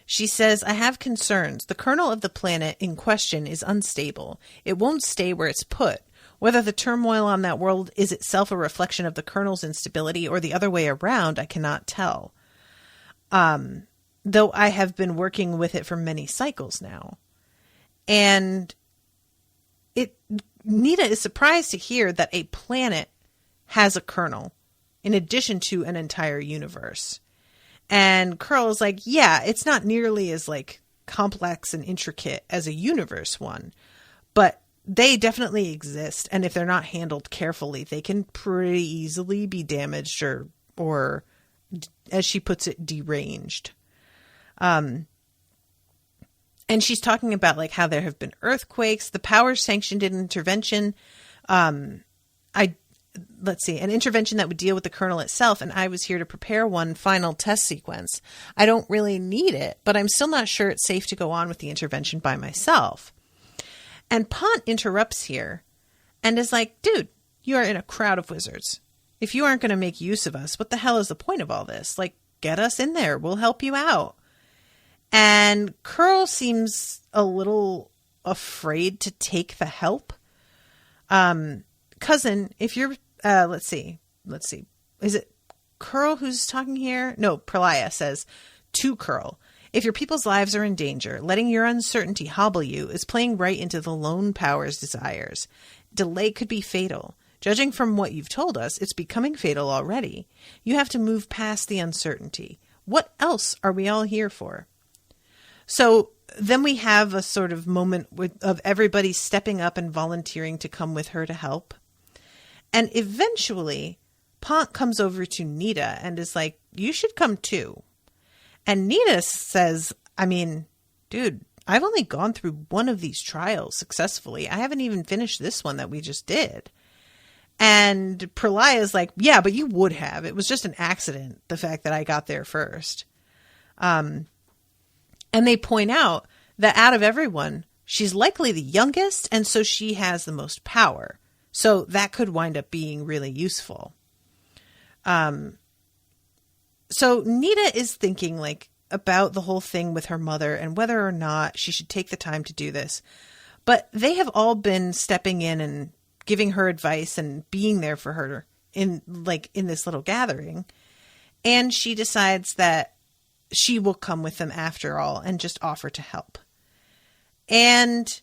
She says, I have concerns. The kernel of the planet in question is unstable. It won't stay where it's put. Whether the turmoil on that world is itself a reflection of the kernel's instability or the other way around, I cannot tell. Though I have been working with it for many cycles now. And Nita is surprised to hear that a planet has a kernel in addition to an entire universe. And Curl is like, yeah, it's not nearly as complex and intricate as a universe one, but they definitely exist. And if they're not handled carefully, they can pretty easily be damaged or as she puts it, deranged. And she's talking about how there have been earthquakes, the power sanctioned an intervention. An intervention that would deal with the kernel itself, and I was here to prepare one final test sequence. I don't really need it, but I'm still not sure it's safe to go on with the intervention by myself. And Pont interrupts here and is like, dude, you are in a crowd of wizards. If you aren't going to make use of us, what the hell is the point of all this? Get us in there. We'll help you out. And Curl seems a little afraid to take the help. Cousin, if you're, let's see. Is it Curl who's talking here? No, Pralaya says to Curl, If your people's lives are in danger, letting your uncertainty hobble you is playing right into the lone power's desires. Delay could be fatal. Judging from what you've told us, it's becoming fatal already. You have to move past the uncertainty. What else are we all here for? So then we have a sort of moment of everybody stepping up and volunteering to come with her to help. And eventually, Pont comes over to Nita and is like, you should come too. And Nita says, I mean, dude, I've only gone through one of these trials successfully. I haven't even finished this one that we just did. And Pralaya's like, yeah, but you would have. It was just an accident, the fact that I got there first. And they point out that out of everyone, she's likely the youngest, and so she has the most power. So that could wind up being really useful. So Nita is thinking like about the whole thing with her mother and whether or not she should take the time to do this. But they have all been stepping in and giving her advice and being there for her in this little gathering. And she decides that she will come with them after all and just offer to help. And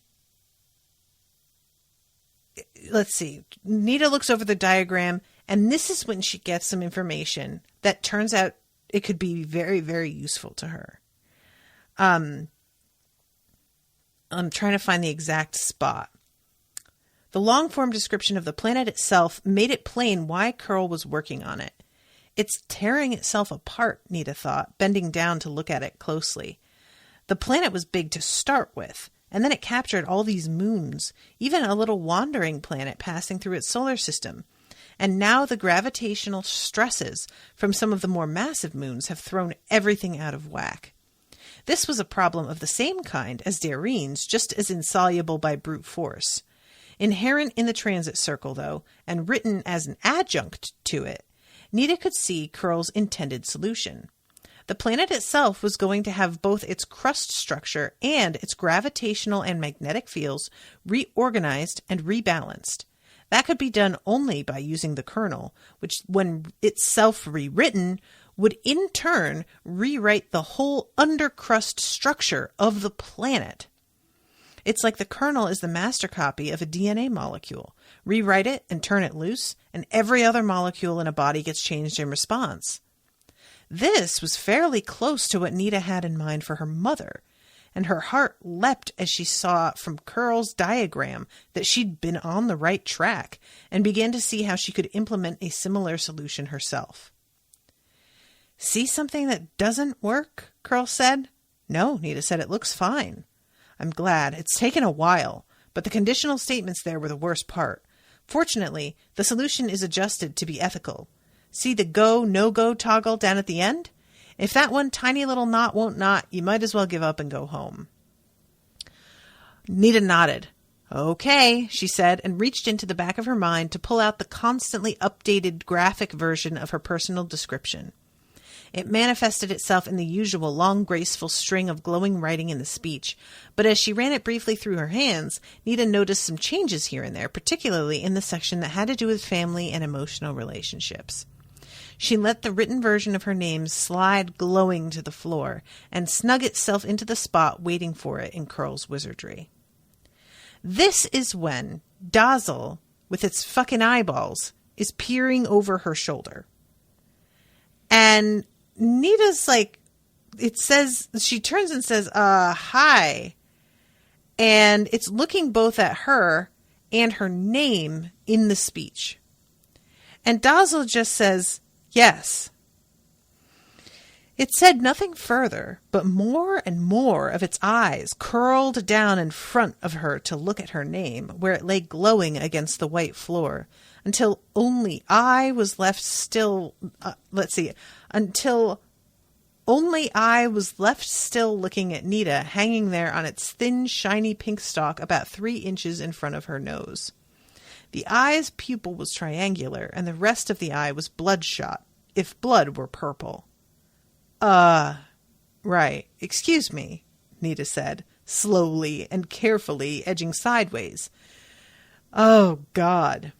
let's see, Nita looks over the diagram, and this is when she gets some information that turns out it could be very, very useful to her. I'm trying to find the exact spot. The long-form description of the planet itself made it plain why Curl was working on it. It's tearing itself apart, Nita thought, bending down to look at it closely. The planet was big to start with, and then it captured all these moons, even a little wandering planet passing through its solar system. And now the gravitational stresses from some of the more massive moons have thrown everything out of whack. This was a problem of the same kind as Darene's, just as insoluble by brute force. Inherent in the transit circle, though, and written as an adjunct to it, Nita could see Curl's intended solution. The planet itself was going to have both its crust structure and its gravitational and magnetic fields reorganized and rebalanced. That could be done only by using the kernel, which, when itself rewritten, would in turn rewrite the whole undercrust structure of the planet. It's like the kernel is the master copy of a DNA molecule. Rewrite it and turn it loose, and every other molecule in a body gets changed in response. This was fairly close to what Nita had in mind for her mother, and her heart leapt as she saw from Curl's diagram that she'd been on the right track, and began to see how she could implement a similar solution herself. See something that doesn't work? Curl said. No, Nita said, it looks fine. I'm glad. It's taken a while, but the conditional statements there were the worst part. Fortunately, the solution is adjusted to be ethical. See the go, no-go toggle down at the end? If that one tiny little knot won't knot, you might as well give up and go home. Nita nodded. Okay, she said, and reached into the back of her mind to pull out the constantly updated graphic version of her personal description. It manifested itself in the usual long, graceful string of glowing writing in the speech, but as she ran it briefly through her hands, Nita noticed some changes here and there, particularly in the section that had to do with family and emotional relationships. She let the written version of her name slide glowing to the floor and snug itself into the spot waiting for it in Curl's wizardry. This is when Dazzle, with its fucking eyeballs, is peering over her shoulder. And Nita's like, it says, she turns and says, hi. And it's looking both at her and her name in the speech. And Dazzle just says, yes. It said nothing further, but more and more of its eyes curled down in front of her to look at her name, where it lay glowing against the white floor, until only I was left still, until only I was left still looking at Nita, hanging there on its thin, shiny pink stalk about 3 inches in front of her nose. The eye's pupil was triangular, and the rest of the eye was bloodshot, if blood were purple. Right. Excuse me, Nita said, slowly and carefully edging sideways. Oh, God.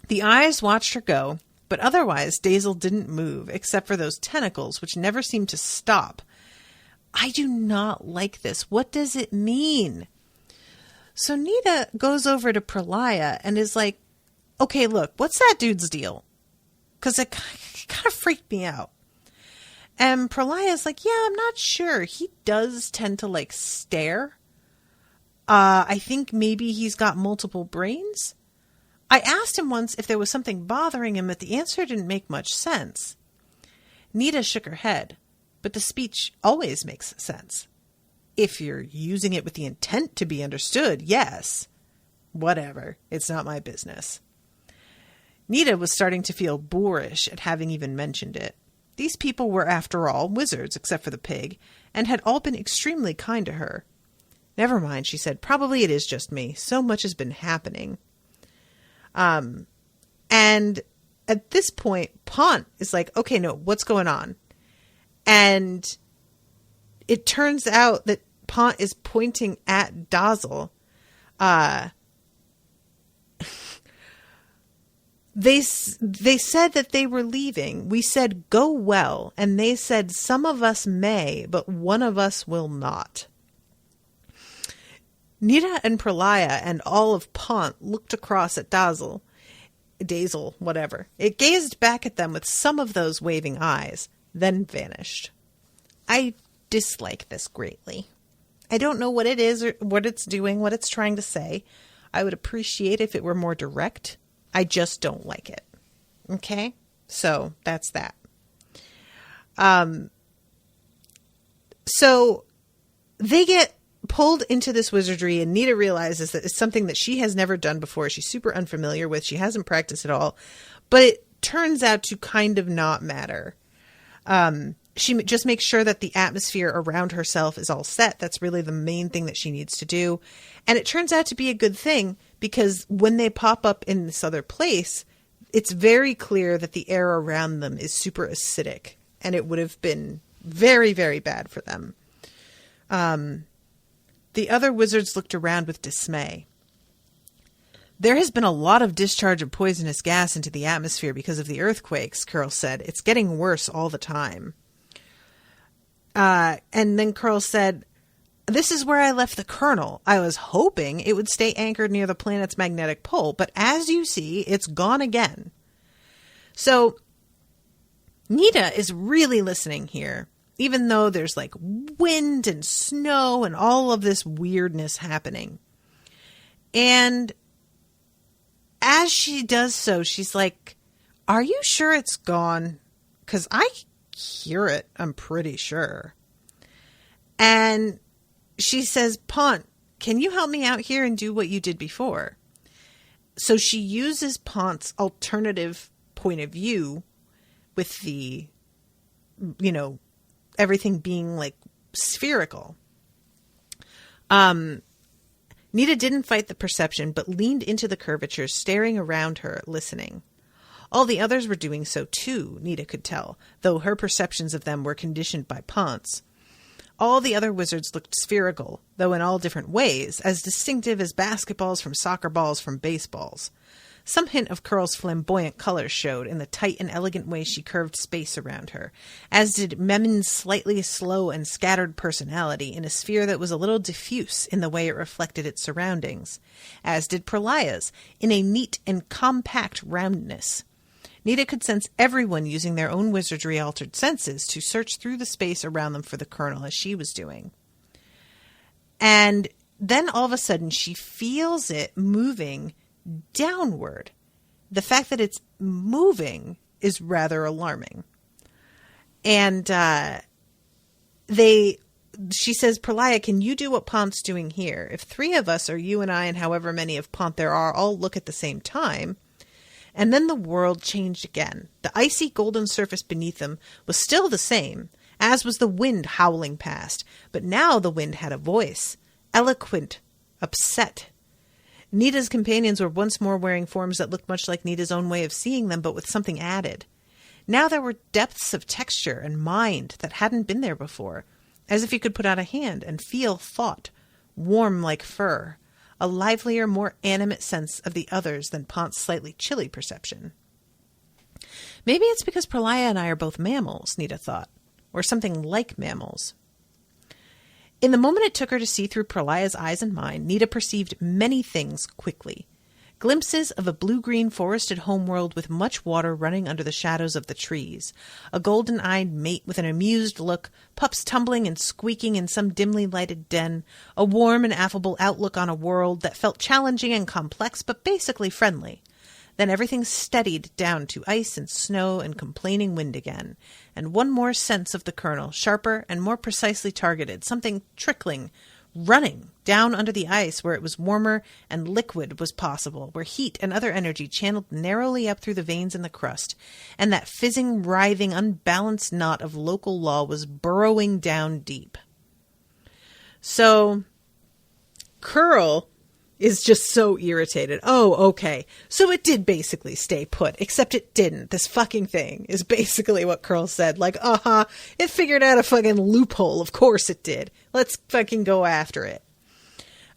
The eyes watched her go, but otherwise Dazzle didn't move, except for those tentacles which never seemed to stop. I do not like this. What does it mean? So Nita goes over to Pralaya and is like, okay, look, what's that dude's deal? Because it kind of freaked me out. And Pralaya's like, yeah, I'm not sure. He does tend to like stare. I think maybe he's got multiple brains. I asked him once if there was something bothering him, but the answer didn't make much sense. Nita shook her head, but the speech always makes sense. If you're using it with the intent to be understood, yes. Whatever. It's not my business. Nita was starting to feel boorish at having even mentioned it. These people were, after all, wizards, except for the pig, and had all been extremely kind to her. Never mind, she said. Probably it is just me. So much has been happening. And at this point, Pont is like, okay, no, what's going on? And it turns out that Pont is pointing at Dazzle. They said that they were leaving. We said, go well. And they said, some of us may, but one of us will not. Nita and Pralaya and all of Pont looked across at Dazzle, whatever. It gazed back at them with some of those waving eyes, then vanished. I dislike this greatly. I don't know what it is or what it's doing, what it's trying to say. I would appreciate if it were more direct. I just don't like it. Okay? So that's that. So they get pulled into this wizardry, and Nita realizes that it's something that she has never done before. She's super unfamiliar with. She hasn't practiced at all. But it turns out to kind of not matter. She just makes sure that the atmosphere around herself is all set. That's really the main thing that she needs to do. And it turns out to be a good thing, because when they pop up in this other place, it's very clear that the air around them is super acidic, and it would have been very, very bad for them. The other wizards looked around with dismay. There has been a lot of discharge of poisonous gas into the atmosphere because of the earthquakes, Curl said. It's getting worse all the time. And then Curl said, this is where I left the Colonel. I was hoping it would stay anchored near the planet's magnetic pole, but as you see, it's gone again. So Nita is really listening here, even though there's like wind and snow and all of this weirdness happening. And as she does so, she's like, are you sure it's gone? Because I hear it, I'm pretty sure. And she says, Pont, can you help me out here and do what you did before? So she uses Pont's alternative point of view with the, everything being like spherical. Nita didn't fight the perception, but leaned into the curvature, staring around her, listening. All the others were doing so too, Nita could tell, though her perceptions of them were conditioned by Pont's. All the other wizards looked spherical, though in all different ways, as distinctive as basketballs from soccer balls from baseballs. Some hint of Curl's flamboyant colors showed in the tight and elegant way she curved space around her, as did Memmin's slightly slow and scattered personality in a sphere that was a little diffuse in the way it reflected its surroundings, as did Pralaya's in a neat and compact roundness. Nita could sense everyone using their own wizardry-altered senses to search through the space around them for the Colonel, as she was doing. And then all of a sudden she feels it moving downward. The fact that it's moving is rather alarming. And she says, Pralaya, can you do what Pont's doing here? If 3 of us, or you and I and however many of Pont there are, all look at the same time. And then the world changed again. The icy golden surface beneath them was still the same, as was the wind howling past. But now the wind had a voice, eloquent, upset. Nita's companions were once more wearing forms that looked much like Nita's own way of seeing them, but with something added. Now there were depths of texture and mind that hadn't been there before, as if you could put out a hand and feel thought, warm like fur. A livelier, more animate sense of the others than Pont's slightly chilly perception. Maybe it's because Pralaya and I are both mammals, Nita thought, or something like mammals. In the moment it took her to see through Pralaya's eyes and mind, Nita perceived many things quickly. Glimpses of a blue-green forested homeworld with much water running under the shadows of the trees, a golden-eyed mate with an amused look, pups tumbling and squeaking in some dimly lighted den, a warm and affable outlook on a world that felt challenging and complex but basically friendly. Then everything steadied down to ice and snow and complaining wind again, and one more sense of the Colonel, sharper and more precisely targeted, something trickling, running down under the ice where it was warmer and liquid was possible, where heat and other energy channeled narrowly up through the veins in the crust, and that fizzing, writhing, unbalanced knot of local law was burrowing down deep. So, Curl is just so irritated. Oh, okay. So it did basically stay put, except it didn't. This fucking thing is basically what Curl said. Like, it figured out a fucking loophole. Of course it did. Let's fucking go after it.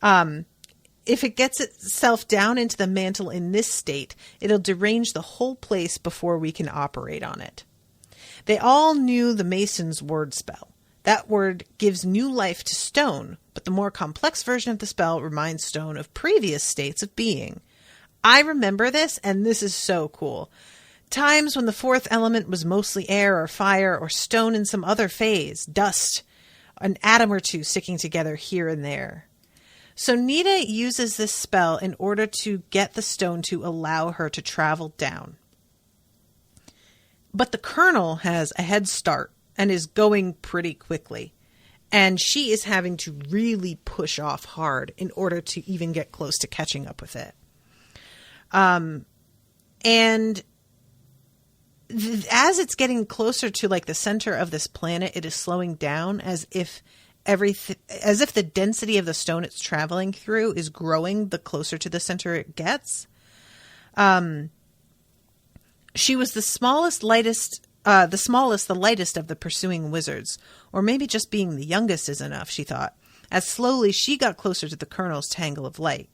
If it gets itself down into the mantle in this state, it'll derange the whole place before we can operate on it. They all knew the Mason's word spell. That word gives new life to stone, but the more complex version of the spell reminds stone of previous states of being. I remember this, and this is so cool. Times when the fourth element was mostly air or fire or stone in some other phase, dust, an atom or two sticking together here and there. So Nita uses this spell in order to get the stone to allow her to travel down. But the Colonel has a head start and is going pretty quickly. And she is having to really push off hard in order to even get close to catching up with it. And as it's getting closer to like the center of this planet, it is slowing down as if the density of the stone it's traveling through is growing the closer to the center it gets. She was the lightest of the pursuing wizards, or maybe just being the youngest is enough, she thought, as slowly she got closer to the Colonel's tangle of light.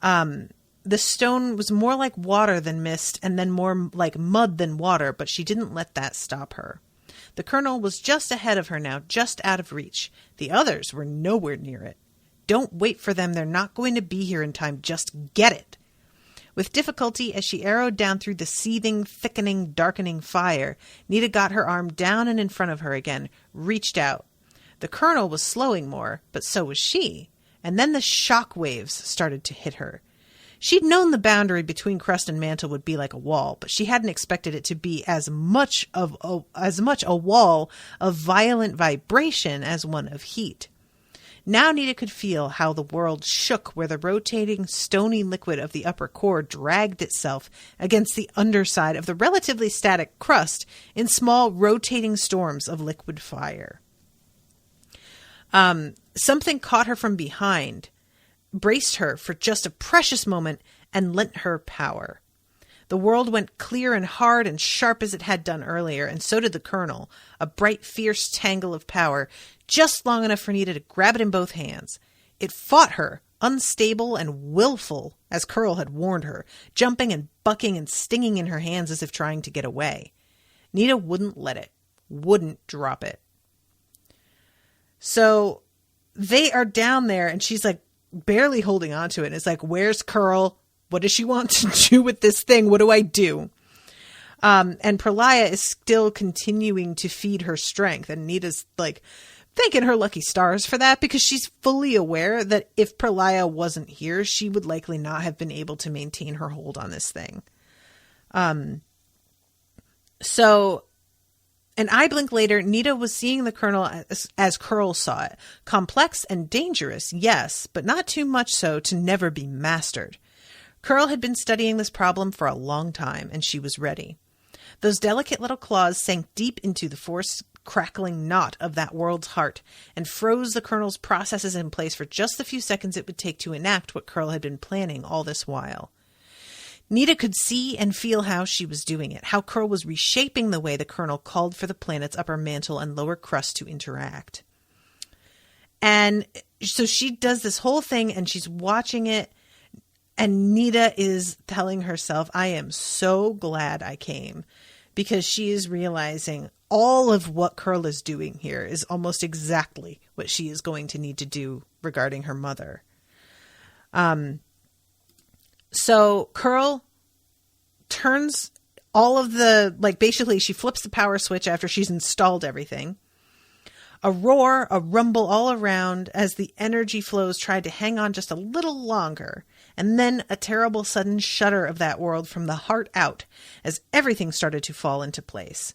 The stone was more like water than mist, and then more like mud than water, but she didn't let that stop her. The Colonel was just ahead of her now, just out of reach. The others were nowhere near it. Don't wait for them, they're not going to be here in time, just get it. With difficulty, as she arrowed down through the seething, thickening, darkening fire, Nita got her arm down and in front of her again, reached out. The Colonel was slowing more, but so was she, and then the shock waves started to hit her. She'd known the boundary between crust and mantle would be like a wall, but she hadn't expected it to be as much a wall of violent vibration as one of heat. Now Nita could feel how the world shook where the rotating, stony liquid of the upper core dragged itself against the underside of the relatively static crust in small, rotating storms of liquid fire. Something caught her from behind, braced her for just a precious moment, and lent her power. The world went clear and hard and sharp as it had done earlier, and so did the Colonel, a bright, fierce tangle of power, just long enough for Nita to grab it in both hands. It fought her, unstable and willful, as Curl had warned her, jumping and bucking and stinging in her hands as if trying to get away. Nita wouldn't let it, wouldn't drop it. So they are down there, and she's like barely holding on to it. And it's like, where's Curl? What does she want to do with this thing? What do I do? And Pralaya is still continuing to feed her strength. And Nita's like thanking her lucky stars for that, because she's fully aware that if Pralaya wasn't here, she would likely not have been able to maintain her hold on this thing. So an eye blink later, Nita was seeing the Colonel as Curl saw it. Complex and dangerous, yes, but not too much so to never be mastered. Curl had been studying this problem for a long time, and she was ready. Those delicate little claws sank deep into the force crackling knot of that world's heart and froze the Colonel's processes in place for just the few seconds it would take to enact what Curl had been planning all this while. Nita could see and feel how she was doing it, how Curl was reshaping the way the Colonel called for the planet's upper mantle and lower crust to interact. And so she does this whole thing, and she's watching it, and Nita is telling herself, I am so glad I came, because she is realizing, all of what Curl is doing here is almost exactly what she is going to need to do regarding her mother. So Curl turns all of the, basically she flips the power switch after she's installed everything. A roar, a rumble all around as the energy flows tried to hang on just a little longer. And then a terrible sudden shudder of that world from the heart out as everything started to fall into place.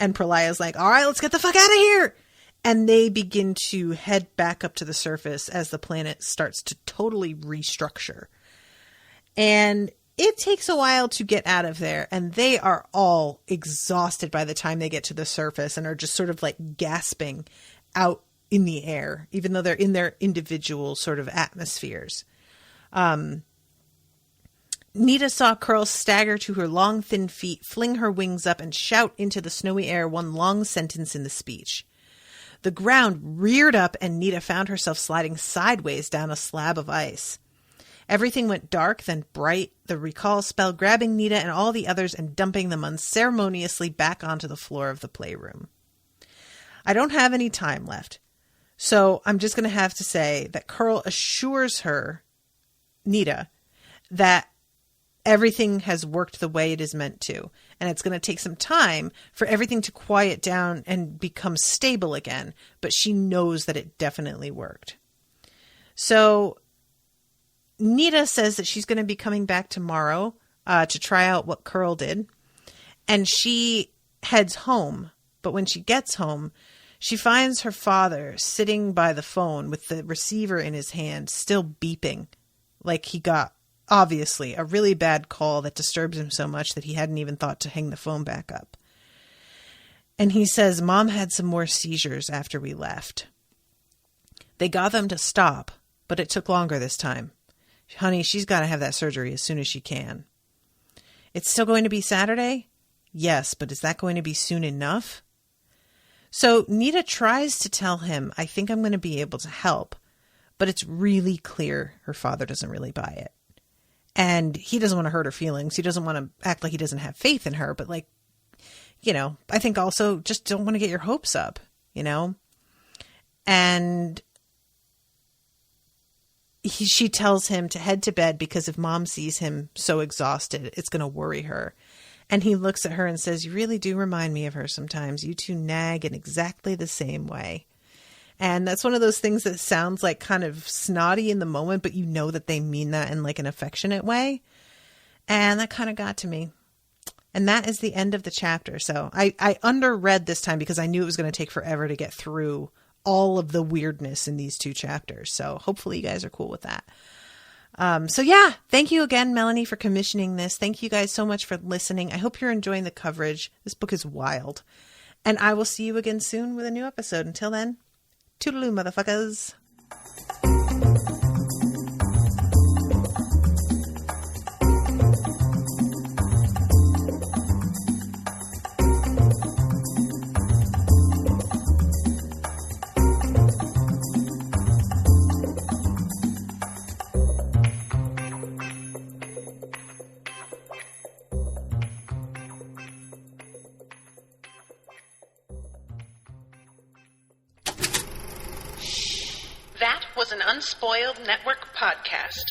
And Pralaya's like, all right, let's get the fuck out of here. And they begin to head back up to the surface as the planet starts to totally restructure. And it takes a while to get out of there, and they are all exhausted by the time they get to the surface and are just sort of gasping out in the air, even though they're in their individual sort of atmospheres. Nita saw Curl stagger to her long, thin feet, fling her wings up, and shout into the snowy air one long sentence in the speech. The ground reared up, and Nita found herself sliding sideways down a slab of ice. Everything went dark, then bright, the recall spell grabbing Nita and all the others and dumping them unceremoniously back onto the floor of the playroom. I don't have any time left, so I'm just going to have to say that Curl assures her, Nita, that everything has worked the way it is meant to, and it's going to take some time for everything to quiet down and become stable again, but she knows that it definitely worked. So Nita says that she's going to be coming back tomorrow to try out what Curl did, and she heads home. But when she gets home, she finds her father sitting by the phone with the receiver in his hand, still beeping, like he got, obviously, a really bad call that disturbs him so much that he hadn't even thought to hang the phone back up. And he says, Mom had some more seizures after we left. They got them to stop, but it took longer this time. Honey, she's got to have that surgery as soon as she can. It's still going to be Saturday? Yes, but is that going to be soon enough? So Nita tries to tell him, I think I'm going to be able to help, but it's really clear her father doesn't really buy it. And he doesn't want to hurt her feelings. He doesn't want to act like he doesn't have faith in her, but I think also just don't want to get your hopes up, And she tells him to head to bed because if Mom sees him so exhausted, it's going to worry her. And he looks at her and says, you really do remind me of her sometimes. You two nag in exactly the same way. And that's one of those things that sounds like kind of snotty in the moment, but you know that they mean that in an affectionate way. And that kind of got to me. And that is the end of the chapter. So I underread this time because I knew it was going to take forever to get through all of the weirdness in these two chapters. So hopefully you guys are cool with that. So yeah, thank you again, Melanie, for commissioning this. Thank you guys so much for listening. I hope you're enjoying the coverage. This book is wild. And I will see you again soon with a new episode. Until then, toodaloo, motherfuckers.
That was an Unspoiled Network podcast.